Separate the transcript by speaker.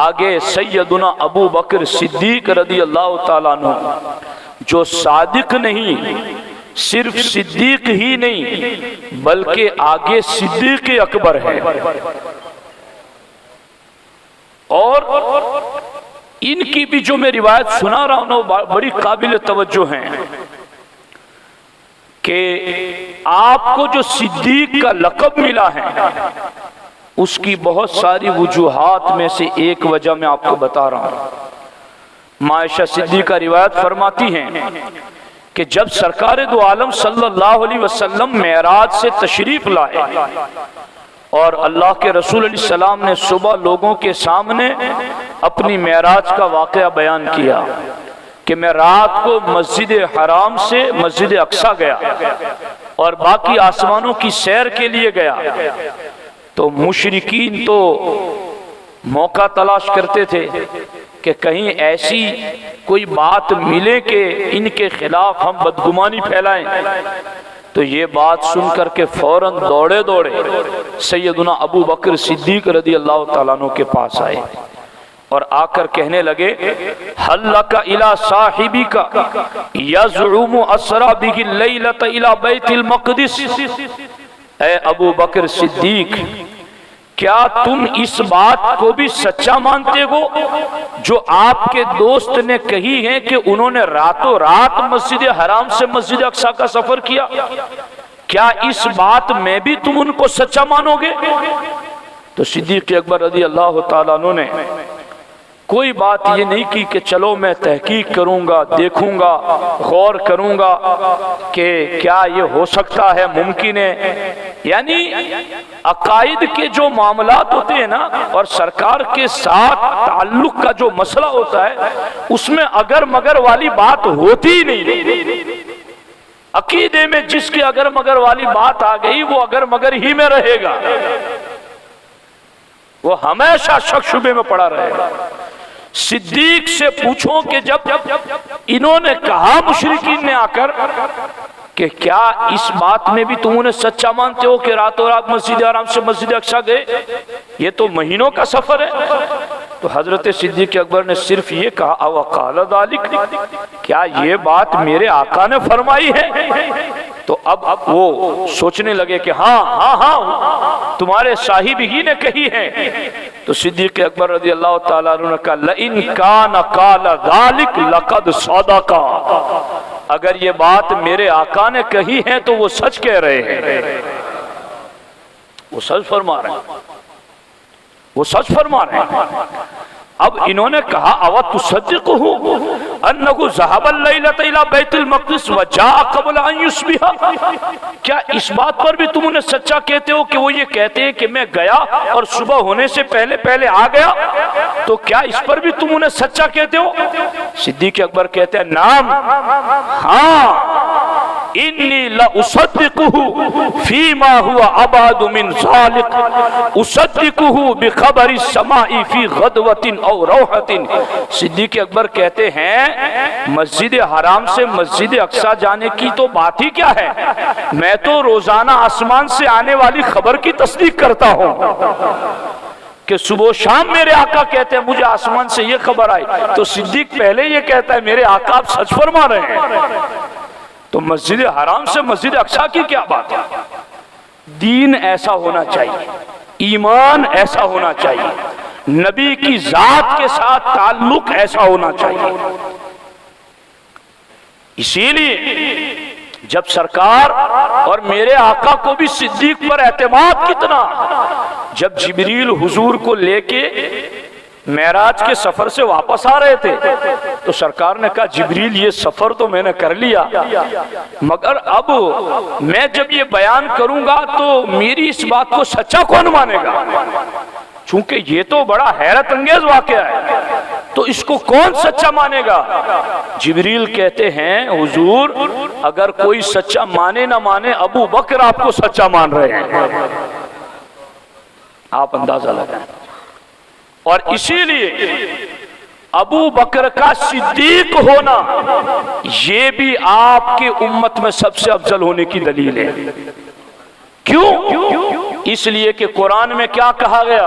Speaker 1: آگے سیدنا ابو بکر صدیق رضی اللہ تعالیٰ عنہ جو صادق نہیں، صرف صدیق ہی نہیں بلکہ آگے صدیق اکبر ہے، اور ان کی بھی جو میں روایت سنا رہا ہوں وہ بڑی قابل توجہ ہیں کہ آپ کو جو صدیق کا لقب ملا ہے اس کی بہت ساری وجوہات میں سے ایک وجہ میں آپ کو بتا رہا ہوں۔ عائشہ صدیقہ روایت فرماتی ہیں کہ جب سرکار دو عالم صلی اللہ علیہ وسلم معراج سے تشریف لائے اور اللہ کے رسول علیہ السلام نے صبح لوگوں کے سامنے اپنی معراج کا واقعہ بیان کیا کہ میں رات کو مسجد حرام سے مسجد اقصی گیا اور باقی آسمانوں کی سیر کے لیے گیا، تو مشرکین تو موقع تلاش کرتے تھے کہ کہیں ایسی کوئی بات ملے کہ ان کے خلاف ہم بدگمانی پھیلائیں، تو یہ بات سن کر کے فوراً دوڑے سیدنا ابو بکر صدیق رضی اللہ تعالیٰ عنہ کے پاس آئے اور آ کر کہنے لگے حل لک الی صاحبک یزعم اسری بہ اللیلۃ الی بیت المقدس، اے ابو بکر صدیق کیا تم اس بات کو بھی سچا مانتے ہو جو آپ کے دوست نے کہی ہے کہ انہوں نے راتوں رات مسجد حرام سے مسجد اقصی کا سفر کیا؟ کیا اس بات میں بھی تم ان کو سچا مانو گے؟ تو صدیق اکبر رضی اللہ تعالیٰ عنہ نے کوئی بات یہ نہیں کی کہ چلو میں تحقیق کروں گا، دیکھوں گا، غور کروں گا کہ کیا یہ ہو سکتا ہے، ممکن ہے۔ یعنی عقائد کے جو معاملات ہوتے ہیں نا اور سرکار کے ساتھ تعلق کا جو مسئلہ ہوتا ہے اس میں اگر مگر والی بات ہوتی ہی نہیں۔ عقیدے میں جس کی اگر مگر والی بات آ گئی وہ اگر مگر ہی میں رہے گا، وہ ہمیشہ شک شبے میں پڑا رہے گا۔ صدیق سے پوچھو کہ جب انہوں نے کہا مشرکین نے آ کر کہ کیا اس بات میں بھی تم انہیں سچا مانتے ہو کہ راتوں رات مسجد حرام سے مسجد اقصی گئے، یہ تو مہینوں کا سفر ہے، تو حضرت صدیق اکبر نے صرف یہ کہا او قال ذلک، کیا یہ بات میرے آقا نے فرمائی ہے؟ تو اب وہ سوچنے لگے کہ ہاں تمہارے صاحب ہی نے کہی ہے۔ تو صدیق اکبر رضی اللہ تعالیٰ عنہ نے کہا لئن کان قال ذلک لقد صدق، اگر یہ بات میرے آقا نے کہی ہے تو وہ سچ کہہ رہے ہیں، وہ سچ فرما رہے ہیں، وہ سچ فرما رہے ہیں۔ اب انہوں نے کہا او تصدقہ انہ ذهب اللیلۃ الی بیت المقدس وجاء قبل ان یصبح، کیا اس بات پر بھی تم انہیں سچا کہتے ہو کہ وہ یہ کہتے ہیں کہ میں گیا اور صبح ہونے سے پہلے آ گیا، تو کیا اس پر بھی تم انہیں سچا کہتے ہو؟ صدیق اکبر کہتے ہیں نعم، ہاں انی لأصدقہ فیما ہوا ابعد من ذالک، اصدقہ بخبر السماء فی غدوۃ او روحۃ۔ صدیق اکبر کہتے ہیں مسجد حرام سے مسجد اقصی جانے کی تو بات ہی کیا ہے، میں تو روزانہ آسمان سے آنے والی خبر کی تصدیق کرتا ہوں کہ صبح و شام میرے آقا کہتے ہیں مجھے آسمان سے یہ خبر آئی، تو صدیق پہلے یہ کہتا ہے میرے آقا آپ سچ فرما رہے ہیں، تو مسجد حرام سے مسجد اقصی کی کیا بات ہے؟ دین ایسا ہونا چاہیے، ایمان ایسا ہونا چاہیے، نبی کی ذات کے ساتھ تعلق ایسا ہونا چاہیے۔ اسی لیے جب سرکار اور میرے آقا کو بھی صدیق پر اعتماد کتنا، جب جبریل حضور کو لے کے معراج کے سفر سے واپس آ رہے تھے تو سرکار نے کہا جبریل یہ سفر تو میں نے کر لیا، مگر اب میں جب یہ بیان کروں گا تو میری اس بات کو سچا کون مانے گا، چونکہ یہ تو بڑا حیرت انگیز واقعہ ہے، تو اس کو کون سچا مانے گا؟ جبریل کہتے ہیں حضور اگر کوئی سچا مانے نہ مانے ابو بکر آپ کو سچا مان رہے ہیں، آپ اندازہ لگائیں۔ اور اسی لیے ابو بکر کا صدیق ہونا یہ بھی آپ کی امت میں سب سے افضل ہونے کی دلیل ہے۔ کیوں؟ اس لیے کہ قرآن میں کیا کہا گیا؟